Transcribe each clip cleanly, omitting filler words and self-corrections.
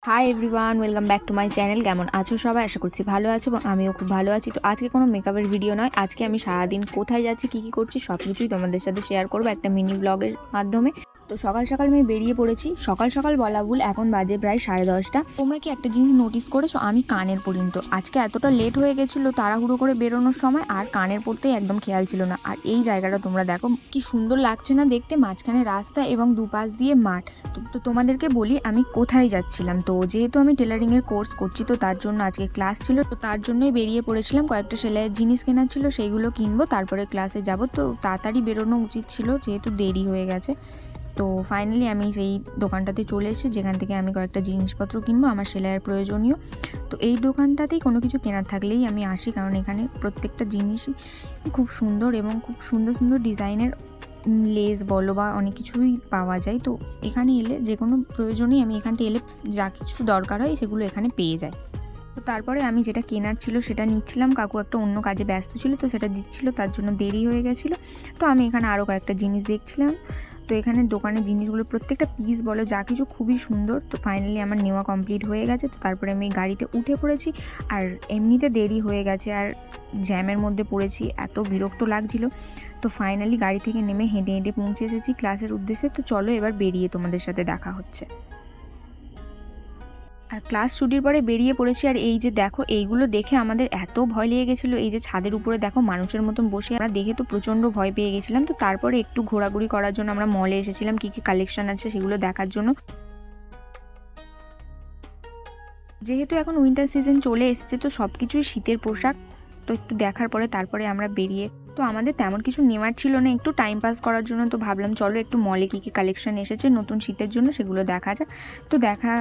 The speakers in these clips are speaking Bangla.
Hi everyone, welcome back to my channel. কেমন আছো সবাই? আশা করছি ভালো আছো এবং আমিও খুব ভালো আছি। তো আজকে কোনো মেকআপের ভিডিও নয়, আজকে আমি সারাদিন কোথায় যাচ্ছি, কী কী করছি সব কিছুই তোমাদের সাথে শেয়ার করবো একটা মিনি ব্লগের মাধ্যমে। তো সকাল সকাল আমি বেরিয়ে পড়েছি। সকাল সকাল বলা ভুল, এখন বাজে প্রায় 10:30। তোমরা কি একটা জিনিস নোটিস করেছো? আমি কানের পরিনি, তো আজকে এতটা লেট হয়ে গেছিলো তাড়াহুড়ো করে বেরোনোর সময়, আর কানের পরতেই একদম খেয়াল ছিল না। আর এই জায়গাটা তোমরা দেখো কি সুন্দর লাগছে না দেখতে, মাঝখানে রাস্তা এবং দুপাশ দিয়ে মাঠ। তো তোমাদেরকে বলি আমি কোথায় যাচ্ছিলাম। তো যেহেতু আমি টেলারিংয়ের কোর্স করছি, তো তার জন্য আজকে ক্লাস ছিল, তো তার জন্যই বেরিয়ে পড়েছিলাম। কয়েকটা সেলাইয়ের জিনিস কেনার ছিল, সেইগুলো কিনবো, তারপরে ক্লাসে যাব। তো তাড়াতাড়ি বেরোনো উচিত ছিল যেহেতু দেরি হয়ে গেছে। তো ফাইনালি আমি সেই দোকানটাতে চলে এসেছি যেখান থেকে আমি কয়েকটা জিনিসপত্র কিনবো আমার সেলাইয়ের প্রয়োজনীয়। তো এই দোকানটাতেই কোনো কিছু কেনার থাকলেই আমি আসি, কারণ এখানে প্রত্যেকটা জিনিসই খুব সুন্দর এবং খুব সুন্দর সুন্দর ডিজাইনের লেস বলো বা অনেক কিছুই পাওয়া যায়। তো এখানে এলে যে কোনো প্রয়োজনেই আমি এখানটা এলে যা কিছু দরকার হয় সেগুলো এখানে পেয়ে যাই। তো তারপরে আমি যেটা কেনার ছিল সেটা নিচ্ছিলাম, কাকু একটা অন্য কাজে ব্যস্ত ছিল তো সেটা দিচ্ছিলো, তার জন্য দেরি হয়ে গেছিলো। তো আমি এখানে আরও কয়েকটা জিনিস দেখছিলাম। তো এখানে দোকানের জিনিসগুলো প্রত্যেকটা পিস বলো যা কিছু খুবই সুন্দর। তো ফাইনালি আমার নেওয়া কমপ্লিট হয়ে গেছে। তো তারপরে আমি গাড়িতে উঠে পড়েছি, আর এমনিতে দেরি হয়ে গেছে আর জ্যামের মধ্যে পড়েছি, এত বিরক্ত লাগছিল। তো ফাইনালি গাড়ি থেকে নেমে হেঁটে হেঁটে পৌঁছে এসেছি ক্লাসের উদ্দেশ্যে। তো চলো এবার বেরিয়ে তোমাদের সাথে দেখা হচ্ছে। আর ক্লাস ছুটির পরে বেরিয়ে পড়েছি, আর এই যে দেখো এইগুলো দেখে আমাদের এত ভয় লেগে গেছিলো। এই যে ছাদের উপরে দেখো মানুষের মতন বসে, আমরা দেখে তো প্রচণ্ড ভয় পেয়ে গেছিলাম। তো তারপরে একটু ঘোরাঘুরি করার জন্য আমরা মলে এসেছিলাম, কী কী কালেকশন আছে সেগুলো দেখার জন্য। যেহেতু এখন উইন্টার সিজন চলে এসেছে, তো সব কিছুই শীতের পোশাক। তো একটু দেখার পরে তারপরে আমরা বেরিয়ে, তো আমাদের তেমন কিছু নেওয়ার ছিল না, একটু টাইম পাস করার জন্য। তো ভাবলাম চলো একটু মলে কী কী কালেকশন এসেছে নতুন শীতের জন্য সেগুলো দেখা যাক। তো দেখা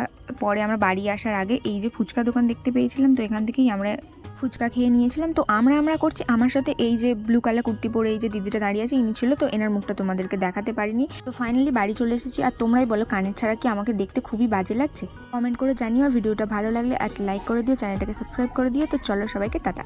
পরে আমরা বাড়ি আসার আগে এই যে ফুচকা দোকান দেখতে পেয়েছিলাম, তো এখান থেকেই আমরা ফুচকা খেয়ে নিয়েছিলাম। তো আমরা করছি, আমার সাথে এই যে ব্লু কালার কুর্তি পরে এই যে দিদিটা দাঁড়িয়ে আছে ইনি ছিল। তো এনার মুখটা তোমাদেরকে দেখাতে পারিনি। তো ফাইনালি বাড়ি চলে এসেছি। আর তোমরাই বলো কানের ছাড়া কি আমাকে দেখতে খুবই বাজে লাগছে? কমেন্ট করে জানিও, আর ভিডিওটা ভালো লাগলে একটা লাইক করে দিও, চ্যানেলটাকে সাবস্ক্রাইব করে দিও। তো চলো সবাইকে টাটা।